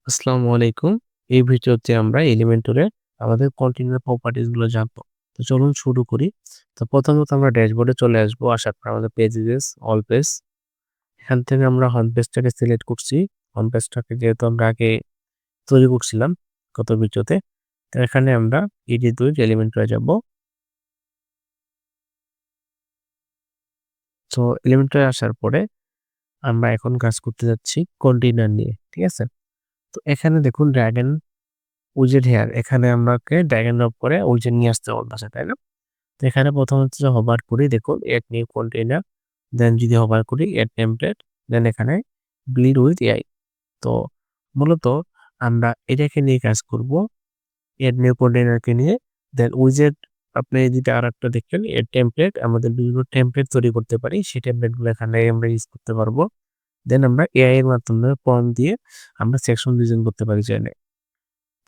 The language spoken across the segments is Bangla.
আসসালামু আলাইকুম। এই ভিডিওতে আমরা এলিমেন্টরের আমাদের কন্টিনিউয়াস প্রপার্টিজ গুলো জানবো। তো চলুন শুরু করি। তো প্রথমত আমরা ড্যাশবোর্ডে চলে আসবো। আসার পর আমাদের পেজেস, অল পেজ। এখান থেকে আমরা হোম পেজটাকে সিলেক্ট করছি। হোম পেজটাকে যেহেতু আমরা আগে তৈরি করছিলাম গত ভিডিওতে। তো এখানে আমরা এডিট উইথ এলিমেন্টরে যাব। তো এলিমেন্টরে আসার পরে আমরা এখন কাজ করতে যাচ্ছি কন্টেইনার নিয়ে। ঠিক আছে? তো এখানে দেখুন ড্র্যাগ এন্ড উইজেট হেয়ার এখানে আমাকে ড্র্যাগ এন্ড ড্রপ করে উইজেট নিয়ে আসতে বলতেছে, তাই না? তো এখানে প্রথম হচ্ছে যে হোভার করি, দেখুন এড নিউ কন্টেইনার, দেন যদি হোভার করি এড টেমপ্লেট, দেন এখানে ব্লিড উইথ এআই। তো মূলত আমরা এটাকে নিয়ে কাজ করব, এড নিউ কন্টেইনারকে নিয়ে। দেন উইজেট আপনি যদি আরেকটা দেখেন এড টেমপ্লেট, আমাদের বিভিন্ন টেমপ্লেট তৈরি করতে পারি, সেই টেমপ্লেটগুলো এখানে আমরা ইউজ করতে পারবো। দেন আমরা এআই এর মাধ্যমে প্রম্পট দিয়ে আমরা সেকশন ডিজাইন করতে পারি চাইলে।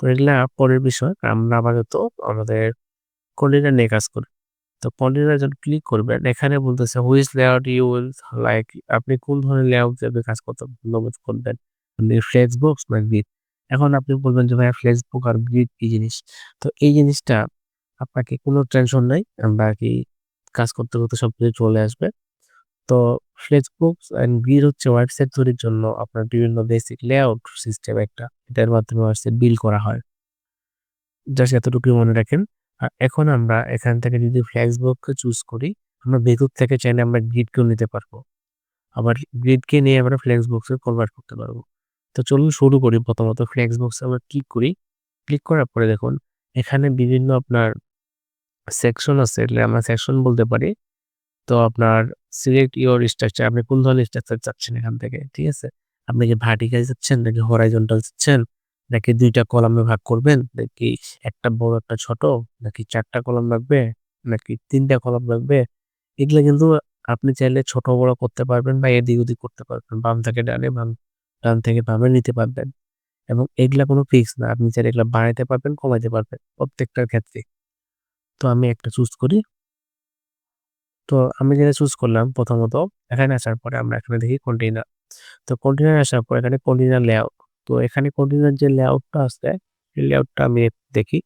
তো এগুলা পরের বিষয়, আমরা আপাতত আমাদের কন্টেইনার নিয়ে কাজ করি। তো কন্টেইনার যখন ক্লিক করবেন এখানে বলতেছে which layout you will like, আপনি কোন ধরনের লেআউট দিয়ে কাজ করতে পছন্দ করবেন, মানে ফ্লেক্সবক্স না গ্রিড। এখন আপনি বলবেন যে ভাইয়া ফ্লেক্সবুক আর গ্রিড কি জিনিস? তো এই জিনিসটা আপনাকে কোনো টেনশন নাই, আমরা আরকি কাজ করতে, করতে সবকিছু চলে আসবে। তো ফ্লেক্সবুকস অ্যান্ড গ্রিড হচ্ছে ওয়েবসাইট তৈরির জন্য আপনার বিভিন্ন বেসিক লেআউট সিস্টেম একটা। এটার মাধ্যমে ওয়েবসাইট বিল্ড করা হয়। জাস্ট এতটুকুই মনে রাখেন। এখন আমরা এখান থেকে যদি ফ্লেক্সবক্সকে চুজ করি, আমরা ভেতর থেকে চাইলে আমরা গ্রিডকেও নিতে পারবো। আবার গ্রিডকে নিয়ে আমরা ফ্লেক্সবক্সে কনভার্ট করতে পারবো। তো চলুন শুরু করি। প্রথমত ফ্লেক্সবক্সে আমরা ক্লিক করি। ক্লিক করার পরে দেখুন এখানে বিভিন্ন আপনার সেকশন আছে। এগুলো আমরা সেকশন বলতে পারি। তো আপনার সিলেক্ট ইওর স্ট্রাকচার, আপনি কোন ধরনের স্ট্রাকচার চাচ্ছেন এখান থেকে, ঠিক আছে? আপনি কি ভার্টিক্যাল চাচ্ছেন নাকি হরাইজন্টাল চাচ্ছেন? নাকি ২ টা কলামে ভাগ করবেন? নাকি একটা বড় একটা ছোট? নাকি ৪ টা কলাম লাগবে? নাকি ৩ টা কলাম লাগবে? এগুলা কিন্তু আপনি চাইলে ছোট বড় করতে পারবেন বা এদিক ওদিক করতে পারবেন। বাম থেকে ডানে, ডান থেকে বামে নিতে পারবেন। এবং এগুলা কোনো ফিক্স না। আপনি চাইলে এগুলা বাড়াইতে পারবেন, কমাইতে পারবেন প্রত্যেকটার ক্ষেত্রে। তো আমি একটা চুজ করি। তো আমি যেটা চুজ করলাম প্রথমত, এখানে আসার পরে আমরা এখানে দেখি কন্টেইনার। তো কন্টেইনার আসার পর এখানে কন্টেইনার লেআউট। তো এখানে কন্টেইনার যে লেআউটটা আছে, এই লেআউটটা আমি দেখি।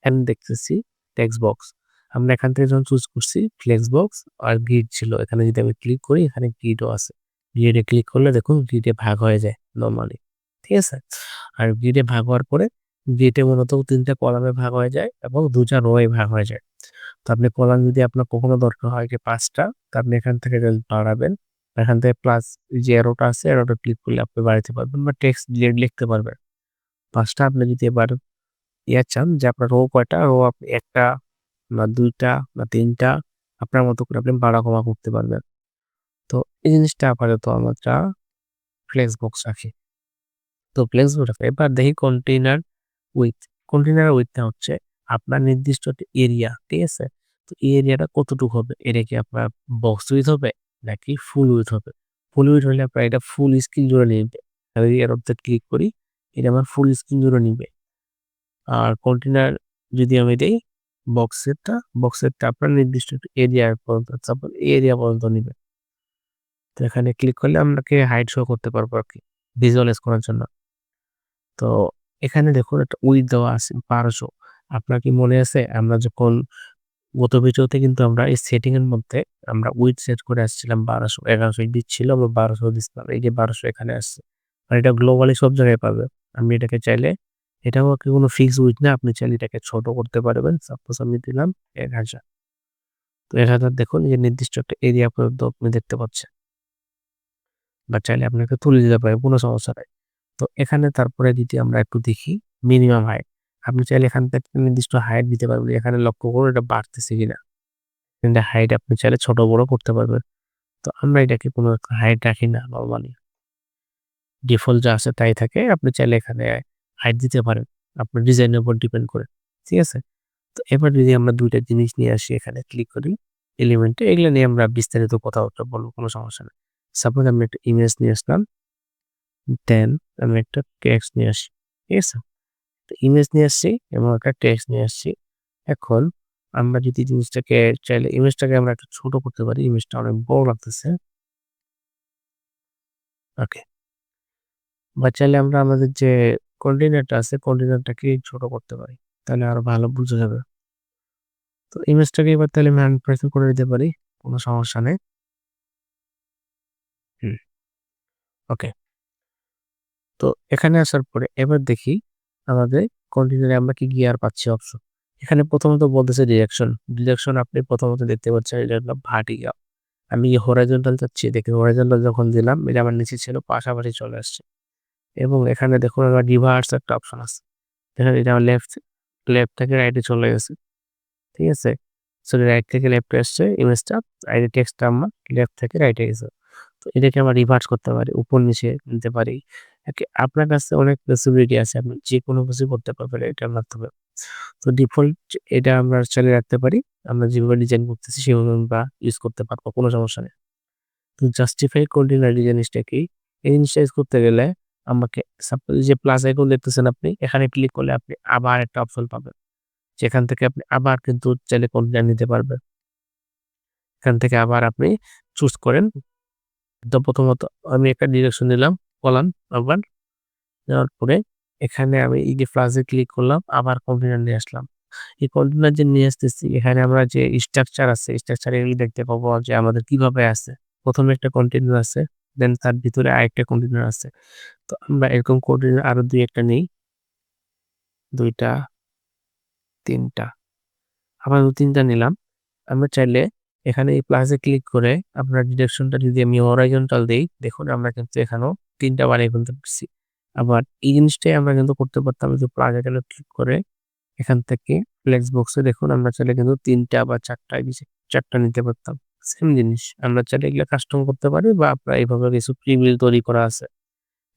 এখানে দেখতেছি টেক্সট বক্স। আমরা এখান থেকে যখন চুজ করছি ফ্লেক্স বক্স আর গ্রিড ছিল। এখানে যদি আমি ক্লিক করি এখানে গ্রিডও আছে। গ্রিডে ক্লিক করলে দেখুন গ্রিডে ভাগ হয়ে যায় নরমালি। ঠিক আছে? আর গ্রিডে ভাগ হওয়ার পরে গ্রিডে মূলত ৩ টা কলামে ভাগ হয়ে যায় এবং ২ টা রো এ ভাগ হয়ে যায়। তো আপনি কলাম যদি আপনার কখনো দরকার হয় যে ৫ টা, তো আপনি এখান থেকে জাস্ট বাড়াবেন। এখান থেকে প্লাস যে অ্যারোটা আছে, অ্যারোটা ক্লিক করলে আপনি বাড়াইতে পারবেন বা টেক্সট লিখতে পারবেন। ৫ টা আপনি যদি এবার চান যে আপনার রো কয়টা, রো আপনি ১ টা না ২ টা না ৩ টা, আপনার মতো করে আপনি বাড়া কমা করতে পারবেন। তো এই জিনিসটা আপাতত আমরা ফ্লেক্স বক্স রাখি। তো ফ্লেক্স বক্স রাখি। এবার দেখি কন্টেইনার উইথ। কন্টেইনার উইথটা হচ্ছে আপনার নির্দিষ্ট একটা এরিয়া, ঠিক আছে? তো এই এরিয়াটা কতটুকু হবে? এটা কি আপনার বক্স উইথ হবে নাকি ফুল উইথ হবে? ফুল উইথ হলে আপনার এটা ফুল স্ক্রিন জুড়ে নিবে। আমি যদি এরোতে ক্লিক করি, এটা আমার ফুল স্ক্রিন জুড়ে নিবে। আর কন্টেইনার যদি আমি দেই বক্সেরটা আপনার নির্দিষ্ট একটা এরিয়া পর্যন্ত, সাপোজ এই এরিয়া পর্যন্ত নিবে। তো এখানে ক্লিক করলে আপনাকে হাইড শো করতে পারবো আরকি ভিজুয়ালাইজ করার জন্য। তো এখানে দেখুন একটা উইডথ দেওয়া আছে ১২০০। আপনার কি মনে আছে আমরা যখন গত ভিডিওতে কিন্তু আমরা এই সেটিং এর মধ্যে আমরা উইডথ সেট করে আসছিলাম ১২০০, ১১০০ ছিল, আমরা ১২০০ দিছিলাম। এই যে ১২০০ এখানে আসছে। আর এটা গ্লোবালি সব জায়গায় পাবে। আমি এটাকে চাইলে, এটাও কি কোনো ফিক্সড উইডথ না, আপনি চাইলে এটাকে ছোট করতে পারবেন। সাপোজ আমি দিলাম ১০০০। তো ১০০০ দেখুন এই যে নির্দিষ্ট একটা এরিয়া পর্যন্ত আপনি দেখতে পাচ্ছেন। বা চাইলে আপনাকে তুলে দিতে পারেন, কোনো সমস্যা নাই। তো এখানে তারপরে যদি আমরা একটু দেখি মিনিমাম হাইট। আপনি চাইলে এখান থেকে নির্দিষ্ট হাইট দিতে পারবেন। এখানে লক্ষ্য করুন এটা বাড়তেছে কিনা। কিন্তু হাইট আপনি চাইলে ছোট বড় করতে পারবেন। তো আমরা এটাকে কোনো হাইট রাখি না নরমালি। ডিফল্ট যা আছে তাই থাকে। আপনি চাইলে এখানে হাইট দিতে পারেন। আপনার ডিজাইনের উপর ডিপেন্ড করে। ঠিক আছে? তো এবার যদি আমরা ২ টা জিনিস নিয়ে আসি, এখানে ক্লিক করি এলিমেন্টে, এগুলা নিয়ে আমরা বিস্তারিত কথাবার্তা বলব, কোনো সমস্যা নেই। সাপোজ আমি একটা ইমেজ নিয়ে আসলাম। দেন আমি একটা টেক্সট নিয়ে আসি। ঠিক আছে? তো ইমেজ নিয়ে আসছি এবং একটা টেক্সট নিয়ে আসছি। এখন আমরা যদি জিনিসটাকে চাইলে ইমেজটাকে আমরা একটু ছোট করতে পারি। ইমেজটা অনেক বড় লাগতেছে। ওকে। বা চাইলে আমরা আমাদের যে কন্টেইনারটা আছে কন্টেইনারটাকে ছোট করতে পারি। তাহলে আরো ভালো বোঝা যাবে। তো ইমেজটাকে এবার তাহলে আমি 100% করে দিতে পারি। কোনো সমস্যা নেই। হুম, ওকে। তো এখানে আসার পরে এবার দেখি আমাদের কন্টেইনারে আমরা কি গিয়ার পাচ্ছি অপশন। এখানে প্রথমত বলতেছে ডিরেকশন। ডিরেকশন আপনি প্রথমত দেখতে পাচ্ছেন এটা হলো ভার্টিক্যাল। আমি হরাইজন্টাল চাচ্ছি। দেখুন হরাইজন্টাল যখন দিলাম এটা আমার নিচে ছিল পাশাপাশি চলে আসছে। এবং এখানে দেখুন আবার রিভার্স একটা অপশন আছে। দেখেন এটা আমার লেফট থেকে রাইটে চলে গেছে। ঠিক আছে? সো রাইট থেকে লেফটে আসছে ইমেজটা আর এই টেক্সটটা আমার লেফট থেকে রাইটে গেছে। তো এটাকে আমরা রিভার্স করতে পারি। উপর নিচে নিতে পারি। আপনার কাছে অনেক ফ্লেক্সিবিলিটি আছে। আপনি যেকোনো কিছু করতে পারবেন এটার মাধ্যমে। তো ডিফল্ট এটা আমরা চালিয়ে রাখতে পারি। আমরা যেভাবে ডিজাইন করতেছি সেভাবে আমরা ইউজ করতে পারবো। কোনো সমস্যা নেই। তো জাস্টিফাই কোঅর্ডিনারি জিনিসটা কি? এই জিনিসটা ইউজ করতে গেলে আমাকে সাপোজ যে প্লাস আইকন দেখতেছেন আপনি এখানে ক্লিক করলে আপনি আবার একটা অপশন পাবেন। যেখান থেকে আপনি আবার কিন্তু চাইলে কোঅর্ডিনেট নিতে পারবেন। এখান থেকে আবার আপনি চুজ করেন। তো প্রথমত আমি একটা ডিরেকশন দিলাম কলাম আবার দেওয়ার পরে এখানে আমি এই যে প্লাসে ক্লিক করলাম আবার কন্টেইনার নিয়ে আসলাম। এই কন্টেইনার যে নিয়ে আসতেছি এখানে আমরা যে স্ট্রাকচার আছে স্ট্রাকচার এগুলি দেখতে পাবো যে আমাদের কিভাবে আছে। ১ম এ একটা কন্টেইনার আছে, দেন তার ভিতরে আরেকটা কন্টেইনার আছে। তো আমরা এরকম কন্টেইনার আরো ২ একটা নেই। ২ টা, ৩ টা। আবারও ৩ টা নিলাম। আমরা চাইলে এখানে এই প্লাসে ক্লিক করে আপনার ডিরেকশনটা যদি আমি হরাইজন্টাল দেই, দেখুন আমরা কিন্তু এখানেও ৩ টা বানিয়ে ফেলতে পারছি। আবার এই জিনিসটাই আমরা কিন্তু করতে পারতাম যে প্লাস আইকনে ক্লিক করে এখান থেকে ফ্লেক্স বক্সে দেখুন আমরা চাইলে কিন্তু ৩ টা বা ৪ টা নিচে ৪ টা নিতে পারতাম। সেম জিনিস। আমরা চাইলে এগুলা কাস্টম করতে পারি বা আপনার এইভাবে কিছু প্রিভিউ তৈরি করা আছে।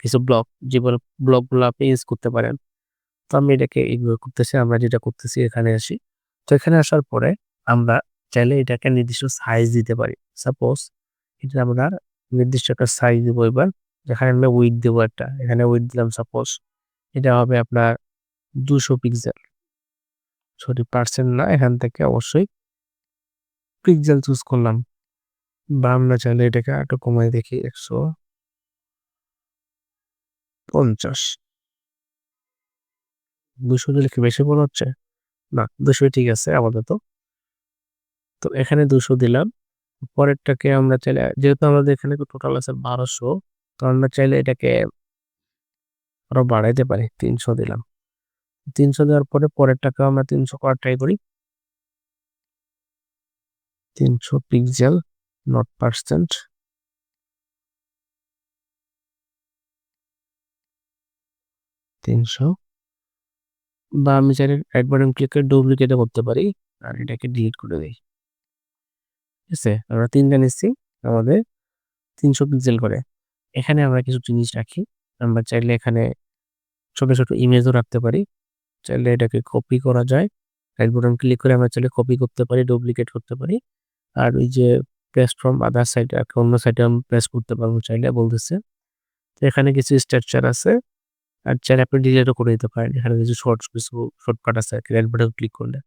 কিছু ব্লক যেগুলো ব্লকগুলো আপনি ইউজ করতে পারেন। তো আমি এটাকে ইগনোর করতেছি। আমরা যেটা করতেছি এখানে আসি। তো এখানে আসার পরে আমরা চাইলে এটাকে নির্দিষ্ট সাইজ দিতে পারি। সাপোজ এটা আমরা নির্দিষ্ট একটা সাইজ দিব এবার। যেখানে আমরা উইডথ দেব একটা। এখানে উইডথ দিলাম সাপোজ এটা হবে আপনার ২০০ পিক্সেল। সরি পার্সেন্ট না এখান থেকে অবশ্যই পিক্সেল চুজ করলাম। বা আমরা চাইলে এটাকে আরেকটু কমায় দেখি ১৫০। ২০০ দিলে কি বেশি মনে হচ্ছে? না ২০০ ঠিক আছে আপাতত। তো এখানে ২০০ দিলাম। পরেরটাকে আমরা চাইলে যেহেতু আমাদের এখানে টোটাল আছে ১২০০ তো আমরা চাইলে এটাকে আরো বাড়াইতে পারি। ৩০০ দিলাম। ৩০০ দেওয়ার পরে পরেরটাকেও আমরা ৩০০ করার ট্রাই করি। ৩০০ পিক্সেল নট পার্সেন্ট ৩০০ বা আমি চাইলে রাইট বাটন ক্লিক করে ডুপ্লিকেট ও করতে পারি। আর এটাকে ডিলিট করে দেই। ঠিক আছে? আমরা ৩ টা নিচ্ছি আমাদের ৩০০ পিক্সেল করে। এখানে আমরা কিছু জিনিস রাখি। আমরা চাইলে এখানে ছোট, ছোট ইমেজও রাখতে পারি। চাইলে এটাকে কপি করা যায়। রাইট বাটন ক্লিক করে আমরা চাইলে কপি করতে পারি, ডুপ্লিকেট করতে পারি। আর ওই যে পেস্ট ফ্রম আদার সাইড অন্য সাইডে আমি পেস্ট করতে পারবো চাইলে বলতেছে। তো এখানে কিছু স্ট্রাকচার আছে। আর চাইলে আপনি ডিলিটও করে দিতে পারেন। এখানে কিছু কিছু শর্টকাট আছে আরকি রাইট বাটন ক্লিক করলে।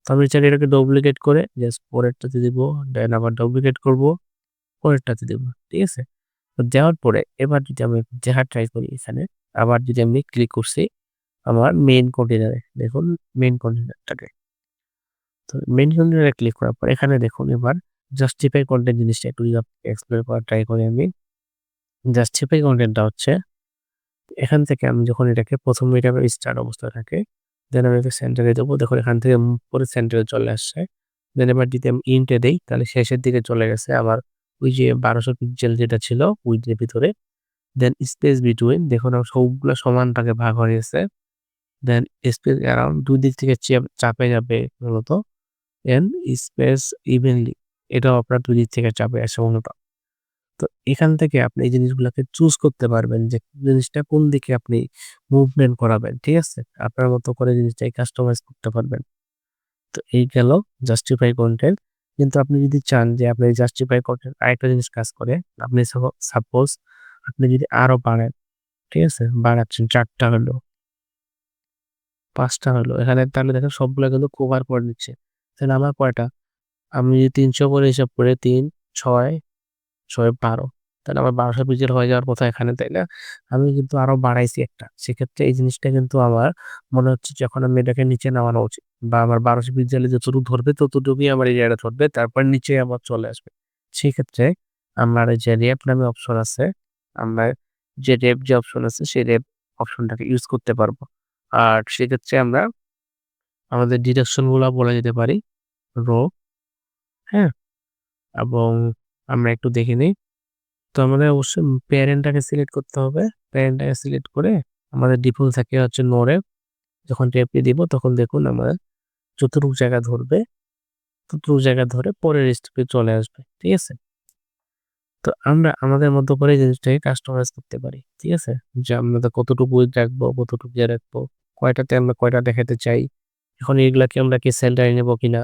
তো আমি চাইলে এটাকে ডুপ্লিকেট করে জাস্ট পরেরটাতে দিব। দেন আবার ডুপ্লিকেট করব, পরেরটাতে দিব। ঠিক আছে? তো দেওয়ার পরে এবার যদি আমি দেখা ট্রাই করি এখানে, আবার যদি আমি ক্লিক করছি আমার মেইন কন্টেইনারে, দেখুন মেইন কন্টেইনারটাকে। তো মেইন কন্টেইনারে ক্লিক করার পর এখানে দেখুন এবার জাস্টিফাই কনটেন্ট জিনিসটা একটু যদি এক্সপ্লোর করার ট্রাই করি আমি। জাস্টিফাই কনটেন্টটা হচ্ছে এখান থেকে আমি যখন এটাকে ১ম এ এটা স্টার্ট অবস্থায় থাকে, দেন আমি এটাকে সেন্টারে দেবো। দেখুন এখান থেকে মুভ করে সেন্টারে চলে আসছে। দেন এবার যদি আমি ইন্ট এ দেই তাহলে শেষের দিকে চলে গেছে আমার ওই যে ১২০০ পিক্সেল যেটা ছিল উইডথ এর ভিতরে। দেন স্পেস বিটুইন দেখুন আমার সবগুলা সমান ভাগে ভাগ হয়ে গেছে। দেন স্পেস অ্যারাউন্ড ২ দিক থেকে চাপে যাবে মূলত। দেন স্পেস ইভেনলি এটাও আপনার ২ দিক থেকে চাপে আসে মূলত। তো এখান থেকে আপনি এই জিনিসগুলাকে চুজ করতে পারবেন যে জিনিসটা কোন দিকে আপনি মুভমেন্ট করাবেন। ঠিক আছে? আপনার মতো করে জিনিসটাকে কাস্টমাইজ করতে পারবেন। তো এই গেল জাস্টিফাই কনটেন্ট। কিন্তু আপনি যদি চান যে আপনি জাস্টিফাই কনটেন্ট আরেকটা জিনিস কাজ করে, আপনি সাপোজ আপনি যদি আরো বাড়ান, ঠিক আছে? বাড়াচ্ছেন ৪ টা হলো, ৫ টা হলো। এখানে তাহলে দেখেন সবগুলা কিন্তু কভার করে নিচ্ছে। তাহলে আমার কয়টা? আমি যদি ৩০০ করে হিসাব করে ৩, ৬, ৬, ১২ তাহলে আমার 1200 পিক্সেল হয়ে যাওয়ার কথা এখানে, তাই না? আমি কিন্তু আরো বাড়াইছি একটা। সেক্ষেত্রে এই জিনিসটা কিন্তু আমার মনে হচ্ছে যে এখন আমি এটাকে নিচে নামানো উচিত। বা আমার 1200 পিক্সেলে যতটুকু ধরবে ততটুকুই আমার এই জায়গাটা ধরবে। তারপর নিচে আবার চলে আসবে। সেক্ষেত্রে আমার এই যে র‍্যাপ নামে অপশন আছে, আমরা যে র‍্যাপ যে অপশন আছে সেই র‍্যাপ অপশনটাকে ইউজ করতে পারবো। আর সেক্ষেত্রে আমরা আমাদের ডিরেকশন গুলা বলে দিতে পারি রো, হ্যাঁ? এবং আমরা একটু দেখে নেই। তো আমাদের অবশ্যই প্যারেন্টটাকে সিলেক্ট করতে হবে। প্যারেন্টটাকে সিলেক্ট করে আমাদের ডিফল্ট থাকে হচ্ছে নো র‍্যাপ। যখন ট্যাপে দিব তখন দেখুন আমার যতটুকু জায়গা ধরবে, ততটুকু জায়গা ধরে পরের স্টেপে চলে আসবে। ঠিক আছে? তো আমরা আমাদের মতো করে এই জিনিসটাকে কাস্টমাইজ করতে পারি। ঠিক আছে? যে আমরা কতটুকু উইডথ রাখবো, কতটুকু ইয়ে রাখবো, কয়টাতে আমরা কয়টা দেখাতে চাই। এখন এগুলাকে আমরা কি সেন্টারে নেবো কিনা।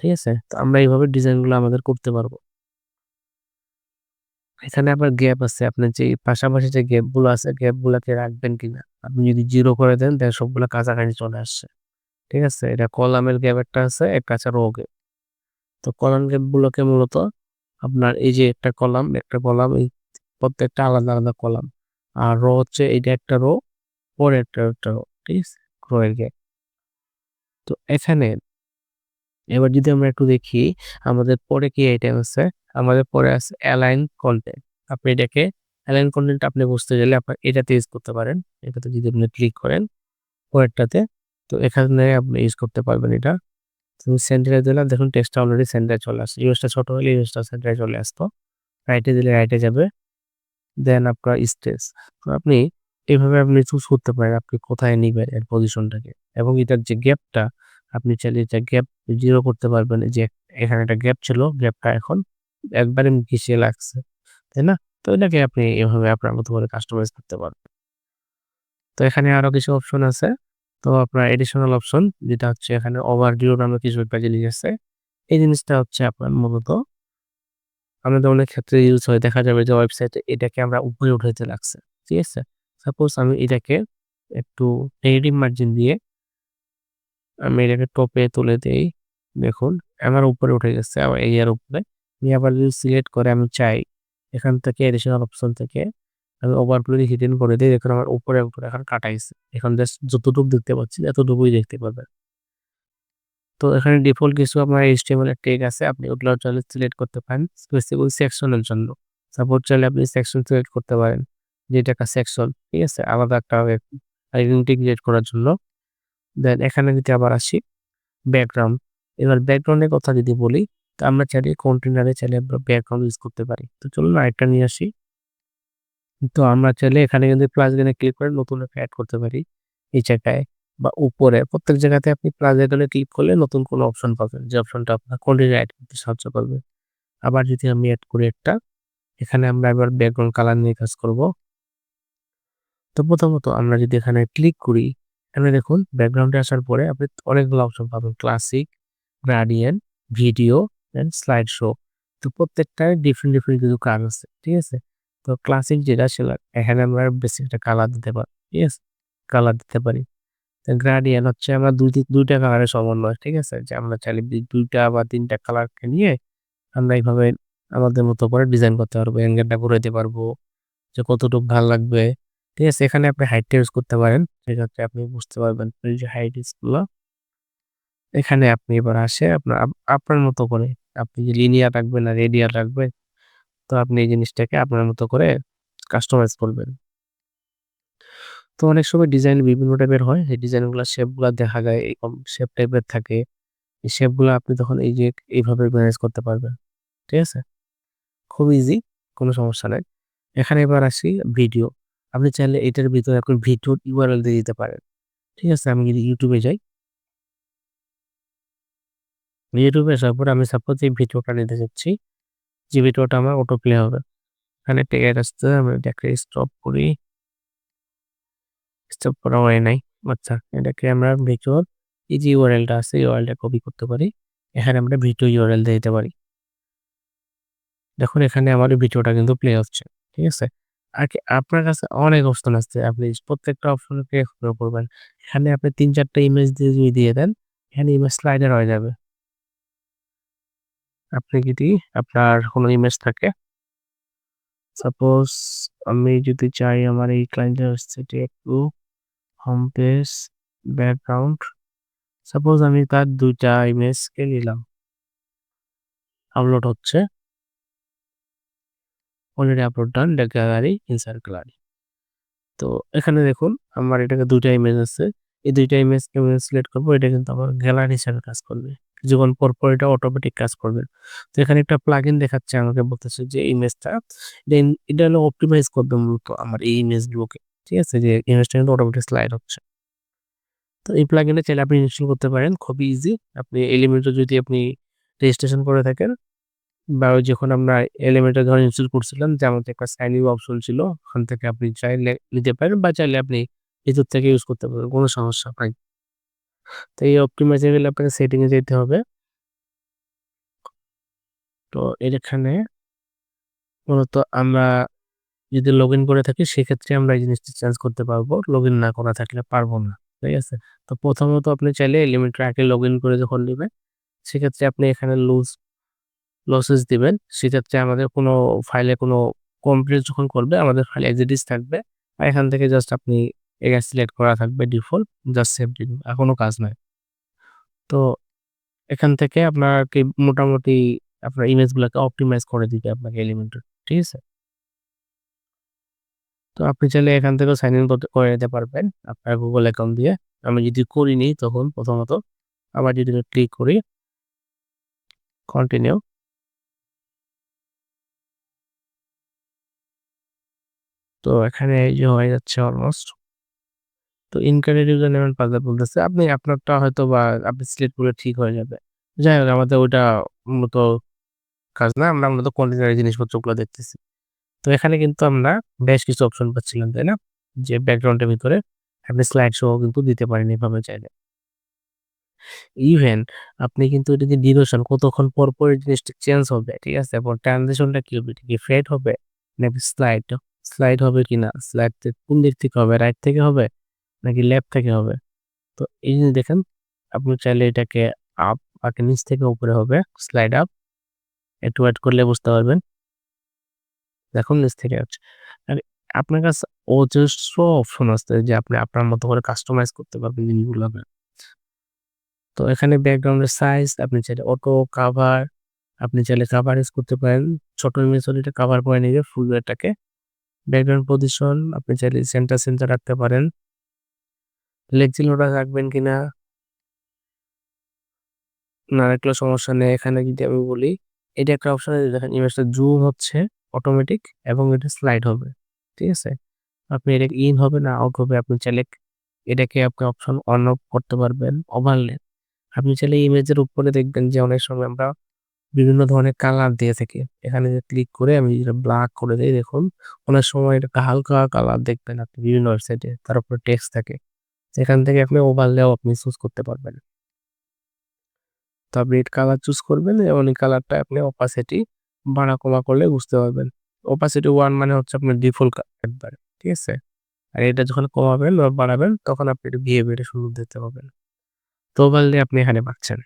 ঠিক আছে? তো আমরা এইভাবে ডিজাইনগুলো আমাদের করতে পারবো। এখানে আবার গ্যাপ আছে। আপনার যে পাশাপাশি যে গ্যাপগুলো আছে, গ্যাপগুলাকে রাখবেন কিনা। আপনি যদি 0 করে দেন তাহলে সবগুলা কাছাকাছি চলে আসছে। ঠিক আছে? এটা কলামের গ্যাপ একটা আছে, একটা আছে রো গ্যাপ। তো কলাম গ্যাপগুলোকে মূলত আপনার এই যে একটা কলাম এই প্রত্যেকটা আলাদা, আলাদা কলাম। আর রো হচ্ছে এইটা একটা রো, পরেরটা একটা রো। ঠিক আছে? রো এর গ্যাপ। তো এখানে এবার যদি আমরা একটু দেখি আমাদের পরে কি আইটেম আছে? আমাদের পরে আছে অ্যালাইন কনটেন্ট। আপনি এটাকে অ্যালাইন কনটেন্ট আপনি বুঝতে গেলে আপনার এটাতে ইউজ করতে পারেন। এটাতে যদি আপনি ক্লিক করেন পরেরটাতে, তো এখানে আপনি ইউজ করতে পারবেন এটা। তুমি সেন্টারে দিলে দেখুন টেক্সটটা অলরেডি সেন্টারে চলে আসছে। ইউএসটা ছোট হলে ইউএসটা সেন্টারে চলে আসতো। রাইটে দিলে রাইটে যাবে। দেন আপনার স্টেজ। তো আপনি এভাবে আপনি চুজ করতে পারেন আপনি কোথায় নিবেন এর পজিশনটাকে। এবং এটার যে গ্যাপটা আপনি চাইলে এটা গ্যাপ 0 করতে পারবেন। এই যে এখানে একটা গ্যাপ ছিল, গ্যাপটা এখন একবারে ঘিষিয়ে লাগছে। তাই না? তো এটাকে আপনি এভাবে আপনার মতো করে কাস্টমাইজ করতে পারবেন। তো এখানে আরো কিছু অপশন আছে। তো আপনার এডিশনাল অপশন যেটা হচ্ছে এখানে ওভারভিউ নামে কিছু একটা জিনিস আছে। এই জিনিসটা হচ্ছে আপনার মূলত আমাদের অনেক ক্ষেত্রে ইউজ হয়। দেখা যাবে যে ওয়েবসাইটে এটাকে আমরা উপরে উঠাইতে লাগছে। ঠিক আছে? সাপোজ আমি এটাকে একটু নেগেটিভ মার্জিন দিয়ে আমি এটাকে টপে তুলে দেই। দেখুন আমার উপরে উঠে গেছে আমার এরিয়ার উপরে। আমি আবার যদি সিলেক্ট করে আমি চাই এখান থেকে এডিশনাল অপশন থেকে আমি ওভারফ্লো হিডেন করে দেই। দেখুন আমার উপরে, উপরে এখন কাটা গেছে। এখন জাস্ট যতটুকু দেখতে পাচ্ছি এতটুকুই দেখতে পাবেন। তো এখানে ডিফল্ট কিছু আপনার HTML এর ট্যাগ আছে। আপনি ওগুলাও চাইলে সিলেক্ট করতে পারেন। স্পেসিফিক সেকশনের জন্য। সাপোজ চাইলে আপনি সেকশন সিলেক্ট করতে পারেন। যে এটা একটা সেকশন। ঠিক আছে? আলাদা একটা আইডেন্টিটি ক্রিয়েট করার জন্য। দেন এখানে যদি আবার আসি ব্যাকগ্রাউন্ড। এবার ব্যাকগ্রাউন্ডের কথা যদি বলি, তো আমরা চাইলে কন্টেইনারে চাইলে আমরা ব্যাকগ্রাউন্ড ইউজ করতে পারি। তো চলুন আরেকটা নিয়ে আসি। তো আমরা চাইলে এখানে কিন্তু প্লাস আইকনে ক্লিক করে নতুন একটা এড করতে পারি। এই জায়গায় বা উপরে প্রত্যেক জায়গাতে আপনি প্লাস আইকনে ক্লিক করলে নতুন কোনো অপশন পাবেন। যে অপশনটা আপনার কন্টেন্ট এড করতে সাহায্য করবে। আবার যদি আমি এড করি একটা, এখানে আমরা এবার ব্যাকগ্রাউন্ড কালার নিয়ে কাজ করব। তো প্রথমত আমরা যদি এখানে ক্লিক করি, এখানে দেখুন ব্যাকগ্রাউন্ডে আসার পরে আপনি অনেকগুলো অপশন পাবেন। Classic, gradient, video and slide show. তো প্রত্যেকটার ডিফারেন্ট, ডিফারেন্ট কিছু কাজ আছে। ঠিক আছে? তো ক্লাসিক যেটা সেটা এখানে আমরা বেসিক একটা কালার দিতে পারি। ঠিক আছে? কালার দিতে পারি। গ্রেডিয়েন্ট হচ্ছে আমরা ২ টা কালারের সমন্বয়। ঠিক আছে? যে আমরা চাইলে ২ টা বা ৩ টা কালারকে নিয়ে আমরা এইভাবে আমাদের মতো করে ডিজাইন করতে পারবো। অ্যাঙ্গেলটা ঘুরাইতে পারবো। যে কতটুকু ভাল লাগবে। ঠিক আছে? এখানে আপনি হাইটটা ইউজ করতে পারেন। সেক্ষেত্রে আপনি বুঝতে পারবেন এই যে হাইট গুলো। এখানে আপনি এবার আসে আপনার আপনার মতো করে আপনি যে লিনিয়ার রাখবেন না রেডিয়াল রাখবেন, তো আপনি এই জিনিসটাকে আপনার মতো করে কাস্টমাইজ করবেন। তো অনেক সময় ডিজাইন বিভিন্ন টাইপের হয়। এই ডিজাইনগুলা শেপগুলা দেখা যায় এরকম শেপ টাইপের থাকে। এই শেপগুলা আপনি তখন এই যে এইভাবে ম্যানেজ করতে পারবেন। ঠিক আছে? খুব ইজি, কোনো সমস্যা নাই। এখানে এবার আসি ভিডিও। আপনি চাইলে এটার ভিতরে এখন ভিডিওর URL দিয়ে দিতে পারেন। ঠিক আছে? আমি যদি YouTube এ যাই, YouTube এ আসার পরে আমি সাপোজ এই ভিডিওটা নিতে চাচ্ছি। যে ভিডিওটা আমার অটো প্লে হবে। এখানে টেক্সট আসছে আমি এটাকে স্টপ করি। স্টপ করা হয় নাই। আচ্ছা, এটাকে আমরা ভিডিওর এই যে URL টা আছে URL টা কপি করতে পারি। এখানে আমরা ভিডিও URL দিয়ে দিতে পারি। দেখুন এখানে আমার ভিডিওটা কিন্তু প্লে হচ্ছে। ঠিক আছে? আর কি আপনার কাছে অনেক অপশন আছে। আপনি প্রত্যেকটা অপশনকে এক্সপ্লোর করবেন। এখানে আপনি ৩-৪ টা ইমেজ দিয়ে যদি দিয়ে দেন, এখানে ইমেজ স্লাইডার হয়ে যাবে। আপনি যদি আপনার কোনো ইমেজ থাকে সাপোজ আমি যদি চাই আমার এই ক্লায়েন্টের ওয়েবসাইটে একটু হোম পেজ, ব্যাকগ্রাউন্ড, সাপোজ আমি তার ২ টা ইমেজকে নিলাম। আপলোড হচ্ছে। অলরেডি আপলোড ডান, গ্যালারি, ইনসার্ট গ্যালারি। তো এখানে দেখুন আমার এটাকে ২ টা ইমেজ আছে। এই ২ টা ইমেজকে আমি সিলেক্ট করব। এটা কিন্তু আমার গ্যালারি হিসাবে কাজ করবে। কিছুক্ষণ পর এটা অটোমেটিক কাজ করবে। তো এখানে একটা প্লাগইন দেখাচ্ছে আমাকে বলতেছে যে ইমেজটা এটা হলো অপটিমাইজ করবে মূলত আমার এই ইমেজগুলোকে। ঠিক আছে? যে ইমেজটা কিন্তু অটোমেটিক স্লাইড হচ্ছে। তো এই প্লাগইনটা চাইলে আপনি ইনস্টল করতে পারেন। খুবই ইজি। আপনি এলিমেন্টর যদি আপনি রেজিস্ট্রেশন করে থাকেন বা ওই যখন আমরা এলিমেন্টর যখন ইনস্টল করছিলাম যে আমাদের একটা সাইন ইন অপশন ছিল। ওখান থেকে আপনি চাইলে নিতে পারেন বা চাইলে আপনি ভিতর থেকে ইউজ করতে পারবেন। কোনো সমস্যা নাই। তো এই অপটিমাইজ এ গেলে আপনাকে সেটিং এ যেতে হবে। তো এখানে মূলত আমরা যদি লগইন করে থাকি সেক্ষেত্রে আমরা এই জিনিসটা চেঞ্জ করতে পারবো। লগইন না করা থাকলে পারবো না। ঠিক আছে? তো প্রথমত আপনি চাইলে এলিমেন্টর আগে লগইন করে যখন নিবেন সেক্ষেত্রে আপনি এখানে লসেস দিবেন। সেক্ষেত্রে আমাদের কোনো ফাইলে কোনো কম্প্রেস যখন করবে আমাদের ফাইলে এজ ইট ইজ থাকবে। আর এখান থেকে জাস্ট আপনি এটা সিলেক্ট করা থাকবে ডিফল্ট। জাস্ট সেভ দিন। আর কোনো কাজ নাই। তো এখান থেকে আপনাকে মোটামুটি আপনার ইমেজগুলাকে অপটিমাইজ করে দিবে আপনাকে এলিমেন্টর। ঠিক আছে? তো আপনি চাইলে এখান থেকেও সাইন ইন করে নিতে পারবেন আপনার Google অ্যাকাউন্ট দিয়ে। আমি যদি করিনি তখন প্রথমত আবার যদি ক্লিক করি কন্টিনিউ। তো এখানে এই যে হয়ে যাচ্ছে অলমোস্ট। তো incorrect user name and password বলতেছে। আপনি আপনারটা হয়তোবা আপনি সিলেক্ট করলে ঠিক হয়ে যাবে। যাই হোক আমাদের ওইটা মূলত কাজ না। আমরা মূলত কন্টেইনারের জিনিসপত্রগুলো দেখতেছি। তো এখানে কিন্তু আমরা বেশ কিছু অপশন পাচ্ছিলাম, তাই না? যে ব্যাকগ্রাউন্ডের ভিতরে আপনি স্লাইড সহ কিন্তু দিতে পারেন এভাবে চাইলে। ইভেন আপনি কিন্তু এটা যে ডিউরেশন কতক্ষণ পর এই জিনিসটা চেঞ্জ হবে, ঠিক আছে? এবং ট্রানজিশনটা কি হবে? এটা কি ফেড হবে? নাকি স্লাইড হবে কিনা? স্লাইড কোন দিক থেকে হবে? রাইট থেকে হবে? নাকি লেফট থেকে হবে? তো এই যে দেখেন আপনি চাইলে এটাকে আপ আগে নিচ থেকে উপরে হবে, স্লাইড আপ। একটু ওয়েট করলে বুঝতে পারবেন। দেখুন নিচ থেকে হচ্ছে। আর আপনার কাছে অজস্র অপশন আছে যে আপনি আপনার মতো করে কাস্টমাইজ করতে পারবেন জিনিসগুলোকে। তো এখানে ব্যাকগ্রাউন্ডের সাইজ আপনি চাইলে অটো, কাভার, আপনি চাইলে কাভার ইউজ করতে পারেন। ছোট ইমেজ হলে এটা কাভার করে নিবে ফুল এটাকে। ব্যাকগ্রাউন্ড পজিশন আপনি চাইলে সেন্টার রাখতে পারেন। লেগজিল ওটা রাখবেন কিনা না রাখলেও সমস্যা নেই। এখানে যদি আমি বলি, এটা একটা অপশন আছে দেখেন ইমেজটা জুম হচ্ছে অটোমেটিক এবং এটা স্লাইড হবে। ঠিক আছে? আপনি এটা ইন হবে না আউট হবে আপনি চাইলে এটাকে আপনি অপশন অন অফ করতে পারবেন। ওভারলে আপনি চাইলে ইমেজের উপরে দেখবেন যে অনেক সময় আমরা বিভিন্ন ধরনের কালার দিয়ে থাকি। এখানে যে ক্লিক করে আমি যেটা ব্ল্যাক করে দেই দেখুন, অনেক সময় এটা হালকা কালার দেখবেন আপনি বিভিন্ন ওয়েবসাইটে। তার উপরে টেক্সট থাকে। সেখান থেকে আপনি ওভারলেও আপনি চুজ করতে পারবেন। তো আপনি কালার চুজ করবেন এবং এই কালারটা আপনি opacity বাড়া কমা করলে বুঝতে পারবেন। opacity 1 মানে হচ্ছে আপনার ডিফল্ট একবারে। ঠিক আছে? আর এটা যখন কমাবেন বা বাড়াবেন তখন আপনি এটা বিহেভিয়ার এর সুন্দর দেখতে পাবেন। তো ওভারলে আপনি এখানে পাচ্ছেন।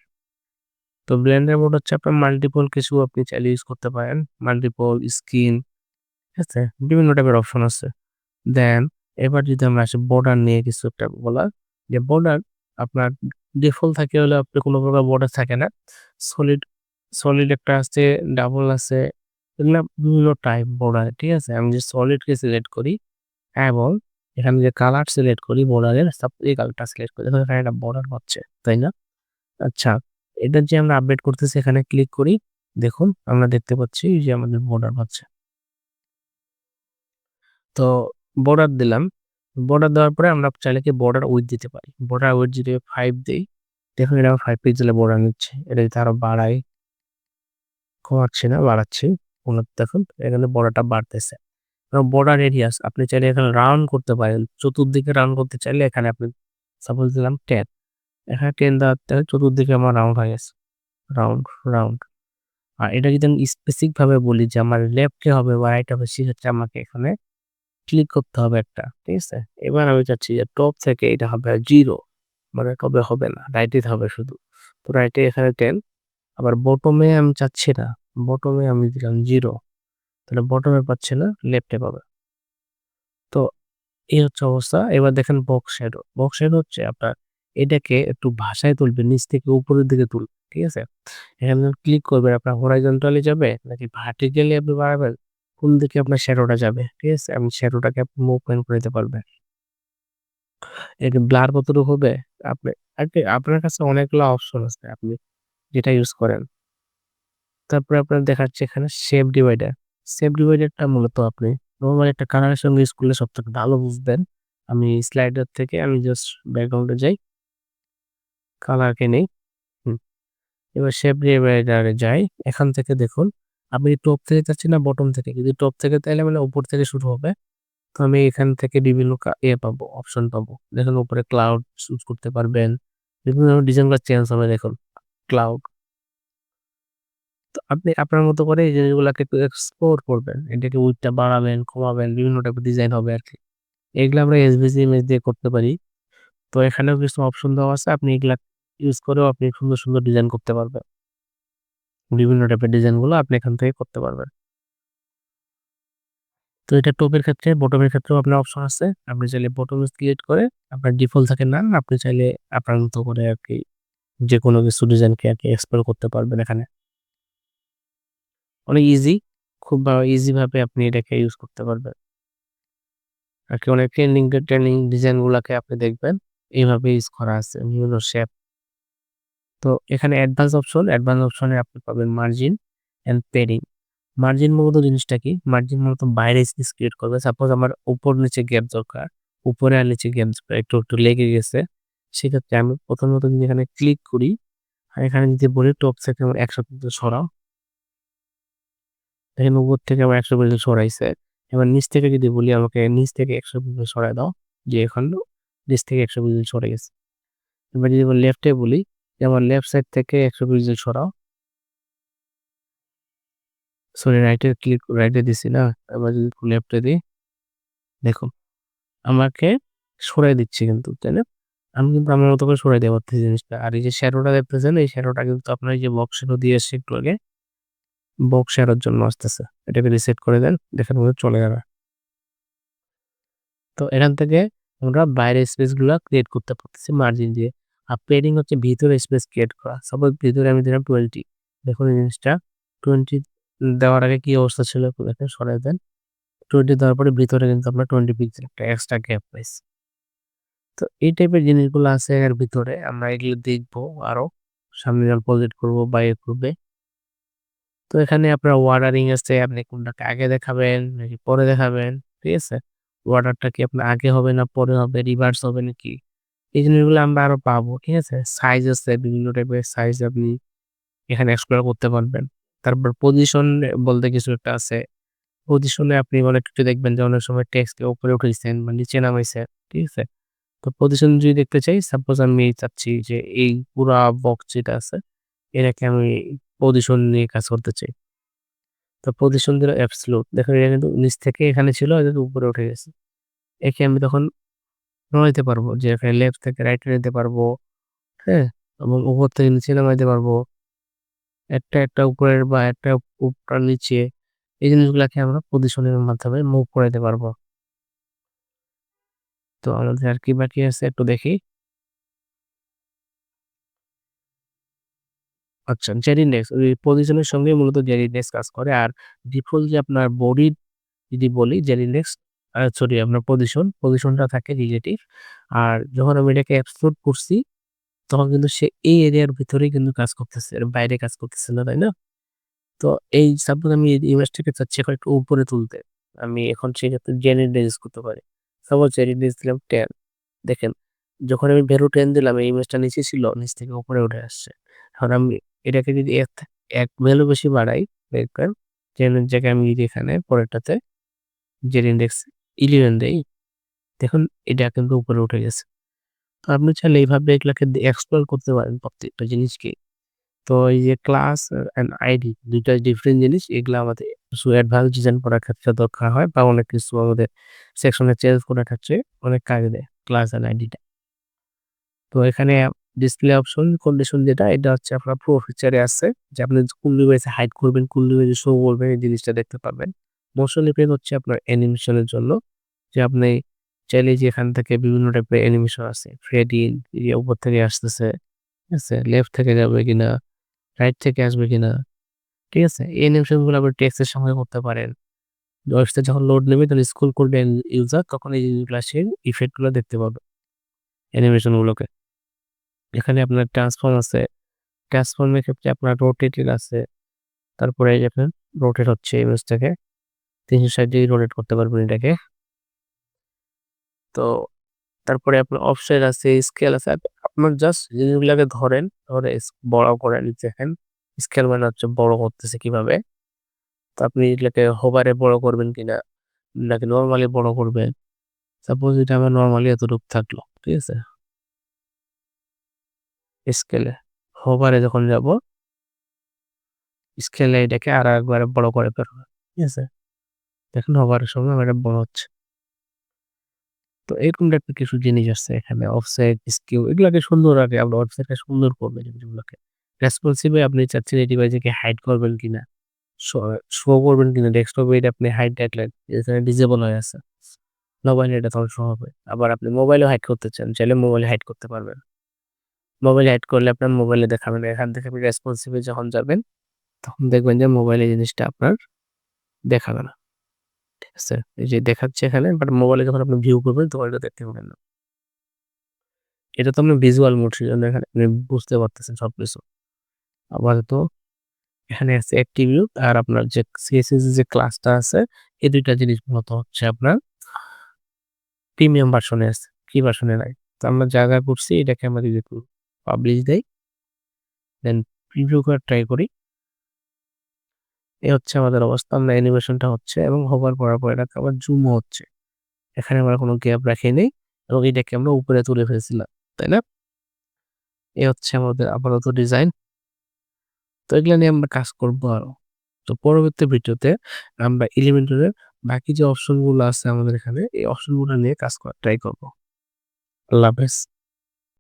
তো ব্লেন্ডার মোড হচ্ছে আপনার মাল্টিপল কিছু আপনি চাইলে ইউজ করতে পারেন। মাল্টিপল স্কিন, ঠিক আছে? বিভিন্ন টাইপের অপশন আছে। দেন এবার যদি আমরা আসি বর্ডার নিয়ে কিছু একটা বলার, যে বর্ডার আপনার ডিফল্ট থাকে হলে আপনার কোনো প্রকার বর্ডার থাকে না। সলিড সলিড একটা আছে, ডাবল আছে। এগুলা বিভিন্ন টাইপ বর্ডার, ঠিক আছে? আমি যে সলিডকে সিলেক্ট করি এবং এখানে যে কালার সিলেক্ট করি বর্ডারের এই কালারটা সিলেক্ট করি। দেখুন এখানে একটা বর্ডার পাচ্ছে, তাই না? আচ্ছা, এটা যে আমরা আপডেট করতেছি এখানে ক্লিক করি। দেখুন আমরা দেখতে পাচ্ছি যে আমাদের বর্ডার পাচ্ছে। তো বর্ডার দিলাম। বর্ডার দেওয়ার পরে আমরা চাইলে কি বর্ডার উইডথ দিতে পারি। বর্ডার উইডথ যদি 5 দেই, দেখুন এটা 5 পিক্সেলের বর্ডার নিচ্ছে। এটা যদি আরো বাড়াই, কমাচ্ছি না বাড়াচ্ছি। দেখুন এখানে বর্ডারটা বাড়তেছে। এবং বর্ডার এরিয়াস আপনি চাইলে এখানে রাউন্ড করতে পারেন। চতুর্দিকে রাউন্ড করতে চাইলে এখানে আপনি সাপোজ দিলাম 10। এখানে 10 দেওয়াতে চতুর্দিকে আমার রাউন্ড হয়ে গেছে। Round, round. আর এটা যদি আমি স্পেসিফিক ভাবে বলি যে আমার লেফটে হবে বা রাইট হবে সেক্ষেত্রে আমাকে এখানে ক্লিক করতে হবে একটা। ঠিক আছে? এবার আমি চাচ্ছি যে টপ থেকে এটা হবে 0 মানে টপে হবে না। রাইটে হবে শুধু। তো রাইটে এখানে 10 আবার বটমে আমি চাচ্ছি না। বটমে আমি দিলাম 0 তাহলে বটমে পাচ্ছে না, লেফটে পাবে। তো এই হচ্ছে অবস্থা। এবার দেখেন বক্স শ্যাডো। বক্স শ্যাডো হচ্ছে আপনার এটাকে একটু ভাসায় তুলবেন, নিচ থেকে উপরের দিকে তুলবেন। ঠিক আছে? এখানে ক্লিক করবেন, আপনার হরাইজন্টালি যাবে নাকি ভার্টিক্যালি আপনি বাড়াবেন, কোন দিকে আপনার শ্যাডোটা যাবে। ঠিক আছে? আপনি শ্যাডোটাকে আপনি মুভমেন্ট করে দিতে পারবেন। এটা ব্লার কতটুকু হবে আপনি আপনার কাছে অনেকগুলো অপশন আছে, আপনি যেটা ইউজ করেন। তারপরে আপনার দেখাচ্ছে এখানে শেপ ডিভাইডার। শেপ ডিভাইডারটা মূলত আপনি নরমাল একটা কালারের সঙ্গে ইউজ করলে সবথেকে ভালো বুঝবেন। আমি স্লাইডার থেকে আমি জাস্ট ব্যাকগ্রাউন্ডে যাই, কালারকে নেই। হুম, এবার শেপ ডিভাইডারে যাই। এখান থেকে দেখুন আপনি টপ থেকে চাচ্ছি না বটম থেকে। যদি টপ থেকে তাইলে মানে উপর থেকে শুরু হবে। তো আমি এখান থেকে বিভিন্ন পাবো, অপশন পাবো। দেখুন উপরে ক্লাউড চুজ করতে পারবেন। বিভিন্ন ডিজাইনগুলো চেঞ্জ হবে দেখুন। ক্লাউড। তো আপনি আপনার মতো করে এই জিনিসগুলাকে একটু এক্সপ্লোর করবেন। এটাকে উইডথটা বাড়াবেন, কমাবেন, বিভিন্ন টাইপের ডিজাইন হবে আরকি। এগুলা আমরা এসভিজি ইমেজ দিয়ে করতে পারি। তো এখানেও কিছু অপশন দেওয়া আছে। আপনি এগুলা ইউজ করেও আপনি সুন্দর, সুন্দর ডিজাইন করতে পারবেন। বিভিন্ন টাইপের ডিজাইনগুলো আপনি এখান থেকে করতে পারবেন। তো এটা টপের ক্ষেত্রে, বটমের ক্ষেত্রেও আপনার অপশন আছে। আপনি চাইলে বটম ক্রিয়েট করে আপনার ডিফল্ট থাকে না, আপনি চাইলে আপনার মতো করে আরকি যেকোনো কিছু ডিজাইনকে আরকি এক্সপ্লোর করতে পারবেন এখানে। অনেক ইজি, খুব ইজি ভাবে আপনি এটাকে ইউজ করতে পারবেন। আরকি অনেক ট্রেন্ডিং ডিজাইন গুলাকে আপনি দেখবেন এইভাবে ইউজ করা আছে বিভিন্ন শেপ। তো এখানে অ্যাডভান্স অপশনে আপনি পাবেন মার্জিন এন্ড পেডিং। মার্জিন মূলত জিনিসটা কি? মার্জিন মূলত বাইরে স্পেস ক্রিয়েট করবে। সাপোজ আমার উপর নিচে গ্যাপ দরকার। উপরে আর নিচে গ্যাপ একটু লেগে গেছে। সেক্ষেত্রে আমি প্রথমত যদি এখানে ক্লিক করি আর এখানে যদি বলি টপ থেকে আমার ১০০ সরাও। দেখেন উপর থেকে আমার ১০০ সরাইছে। এবার নিচ থেকে যদি বলি আমাকে নিচ থেকে ১০০ সরায় দাও। যে এখন নিচ থেকে ১০০ সরে গেছে। এবার যদি লেফটে বলি যে আমার লেফট সাইড থেকে ১২০ সরাও। সরি রাইটে দিছি না। এবার যদি লেফটে দিই, দেখুন আমাকে সরাই দিচ্ছে কিন্তু, তাই না? আমি কিন্তু আমার মতো করে সরাই দিতে পারতেছি জিনিসটা। আর এই যে শ্যাডোটা দেখতেছেন, এই শ্যাডোটা কিন্তু আপনার এই যে বক্স শ্যাডো দিয়ে এসছে একটু আগে, বক্স শ্যাডোর জন্য আসতেছে। এটাকে রিসেট করে দেন, দেখেন চলে যাবে। তো এখান থেকে আমরা বাইরের স্পেস গুলা ক্রিয়েট করতে পারতেছি মার্জিন দিয়ে। আর পেডিং হচ্ছে ভিতরে স্পেস ক্রিয়েট করা। সাপোজ ভিতরে আমি দিলাম 20, দেখুন এই জিনিসটা 20 দেওয়ার আগে কি অবস্থা ছিল একটু দেখেন, সরাই দেন। 20 দেওয়ার পরে ভিতরে কিন্তু আমরা 20 পিক্সেল একটা এক্সট্রা গ্যাপ পাইছি। তো এই টাইপের জিনিসগুলো আছে এর ভিতরে, আমরা এগুলো দেখবো আরো সামনে যখন প্রজেক্ট করবো বা করবে। তো এখানে আপনার ওয়ার্ডারিং আছে, আপনি কোনটাকে আগে দেখাবেন নাকি পরে দেখাবেন। ঠিক আছে? অর্ডারটা কি আপনার আগে হবে না পরে হবে, রিভার্স হবে নাকি? এই জিনিসগুলো আমরা আরো পাবো। ঠিক আছে? সাইজ আছে, বিভিন্ন টাইপের সাইজ আপনি এখানে এক্সপ্লোর করতে পারবেন। তারপর পজিশন বলতে কিছু একটা আছে। পজিশনে আপনি অনেক কিছু দেখবেন যে অনেক সময় টেক্সটকে উপরে উঠাইছেন বা নিচে নামাইছেন। ঠিক আছে? তো পজিশন যদি দেখতে চাই, সাপোজ আমি চাচ্ছি যে এই পুরা বক্স যেটা আছে এটাকে আমি পজিশন নিয়ে কাজ করতে চাই। তো পজিশন দিলে অ্যাবসোলিউট। দেখেন এটা কিন্তু নিচ থেকে এখানে ছিল, এটা কিন্তু উপরে উঠে গেছে। একে আমি তখন নড়াইতে পারবো যে এখানে লেফট থেকে রাইটে নিতে পারবো, হ্যাঁ? এবং উপর থেকে নিচে নামাইতে পারবো। একটা উপরের বা একটা উপর নিচে এই জিনিসগুলাকে আমরা পজিশনের মাধ্যমে মুভ করাইতে পারবো। তো আমাদের আর কি বাকি আছে একটু দেখি। আচ্ছা, জেড ইনডেক্স ওই পজিশনের সঙ্গে মূলত জেড ইনডেক্স কাজ করে। আর ডিফল্ট যে আপনার বডির যদি বলি জেড ইনডেক্স সরি আপনার পজিশনটা থাকে রিলেটিভ। আর যখন আমি এটাকে এক্সপোর্ট করছি তখন কিন্তু সে এই এরিয়ার ভিতরেই কিন্তু কাজ করতেছে। এর বাইরে কাজ করতেছে না, তাই না? তো এই সাপোজ আমি এই ইমেজটাকে চাচ্ছি এখন একটু উপরে তুলতে। আমি এখন সেক্ষেত্রে জেড ইনডেক্স ইউজ করতে পারি। সাপোজ জেড ইনডেক্স দিলাম 10, দেখেন যখন আমি ভ্যালু 10 দিলাম এই ইমেজটা নিচে ছিল, নিচ থেকে উপরে উঠে আসছে। এখন আমি এটাকে যদি এক ভ্যালু বেশি বাড়াই, দেখবেন 10 এর জায়গায় আমি যদি এখানে পরেরটাতে জেড ইনডেক্স 11 দেই, দেখুন এটা কিন্তু উপরে উঠে গেছে। তো আপনি চাইলে এইভাবে এগুলাকে এক্সপ্লোর করতে পারেন প্রত্যেকটা জিনিসকে। তো এই যে ক্লাস অ্যান্ড আইডি ২ টা ডিফারেন্ট জিনিস, এগুলা আমাদের কিছু অ্যাডভান্স ডিজাইন করার ক্ষেত্রে দরকার হয় বা অনেক কিছু আমাদের সেকশনে চেঞ্জ করার ক্ষেত্রে অনেক কাজে দেয় ক্লাস অ্যান্ড আইডিটা। তো এখানে ডিসপ্লে অপশন কন্ডিশন যেটা, এটা হচ্ছে আপনার প্রো ফিচারে আছে যে আপনি কোন ডিভাইসে হাইড করবেন, কোন ডিভাইসে শো করবেন এই জিনিসটা দেখতে পারবেন। মোশন ইফেক্ট হচ্ছে আপনার অ্যানিমেশনের জন্য যে আপনি চাইলে যে এখান থেকে বিভিন্ন টাইপের অ্যানিমেশন আছে। ফেড ইন, উপর থেকে আসতেছে, ঠিক আছে? লেফট থেকে যাবে কিনা, রাইট থেকে আসবে কিনা, ঠিক আছে? এই অ্যানিমেশন গুলো আপনি টেক্সটের সঙ্গে করতে পারেন। ওয়েবসাইট যখন লোড নেবে তখন স্ক্রল করবে ইউজার তখন এই জিনিসগুলো সে ইফেক্ট গুলো দেখতে পাবে অ্যানিমেশন গুলোকে। এখানে আপনার ট্রান্সফর্ম আছে। ট্রান্সফর্ম এর ক্ষেত্রে আপনার রোটেটেড আছে। তারপরে এই যে আপনার রোটেট হচ্ছে ইমেজটাকে ৩৬০ ডিগ্রি রোটেট করতে পারবেন এটাকে। তো তারপরে আপনার অফসেট আছে, স্কেল আছে। আপনার জাস্ট জিনিসগুলাকে ধরে বড় করে দেখেন। স্কেল মানে হচ্ছে বড় করতেছে কিভাবে। তো আপনি এটাকে হোভারে বড় করবেন কিনা, নাকি নরমালি বড় করবেন। সাপোজ এটা আমার নরমালি এতটুক থাকলো, ঠিক আছে? স্কেলে। হোভারে যখন যাব, স্কেলে এটাকে আরেকবারে বড় করে ফেলবো, ঠিক আছে? দেখুন হোভারের সময় আমার এটা বড় হচ্ছে। তো এরকম টাইপের কিছু জিনিস আছে এখানে অফসেট, স্কিউ এগুলাকে সুন্দর আগে আমরা ওয়েবসাইটটা সুন্দর করবেন জিনিসগুলোকে। রেসপন্সিভ এ আপনি চাচ্ছেন এই ডিভাইসকে হাইড করবেন কিনা, শো শো করবেন কিনা ডেস্কটপে এটা আপনি হাইড রাখলেন। এখানে ডিসেবল হয়ে আছে। মোবাইলে এটা তখন শো হবে। আবার আপনি মোবাইলেও হাইড করতে চান, চাইলে মোবাইলে হাইড করতে পারবেন। মোবাইলে হাইড করলে আপনার মোবাইলে দেখাবে না। এখান থেকে আপনি রেসপন্সিভ এ যখন যাবেন, তখন দেখবেন যে মোবাইলে এই জিনিসটা আপনার দেখাবে না। ঠিক আছে? এই যে দেখাচ্ছে এখানে বাট মোবাইলে যখন আপনি ভিউ করবেন তখন এটা দেখতে পাবেন না। এটা তো আপনার ভিজুয়াল মোড সেজন্য এখানে আপনি বুঝতে পারতেছেন সবকিছু। আপাতত এখানে আছে অ্যাট্রিবিউট আর আপনার যে সিএসএস যে ক্লাসটা আছে এই ২ টা জিনিস মূলত হচ্ছে আপনার প্রিমিয়াম ভার্সনে আছে। ফ্রি ভার্সনে নাই। তো আমরা যা করছি এটাকে আমরা যদি একটু পাবলিশ দেই, দেন প্রিভিউ করার ট্রাই করি। এই হচ্ছে আমাদের অবস্থা। আমরা অ্যানিমেশনটা হচ্ছে এবং হোভার করার পর এটাকে আবার জুমও হচ্ছে। এখানে আমরা কোনো গ্যাপ রাখি নাই এবং এটাকে আমরা উপরে তুলে ফেলছিলাম। তাই না? এই হচ্ছে আমাদের আপাতত ডিজাইন। তো এগুলা নিয়ে আমরা কাজ করব আরো। তো পরবর্তী ভিডিওতে আমরা এলিমেন্টরের বাকি যে অপশন গুলো আছে আমাদের এখানে এই অপশন গুলো নিয়ে কাজ করার ট্রাই করব। আল্লাহ হাফেজ।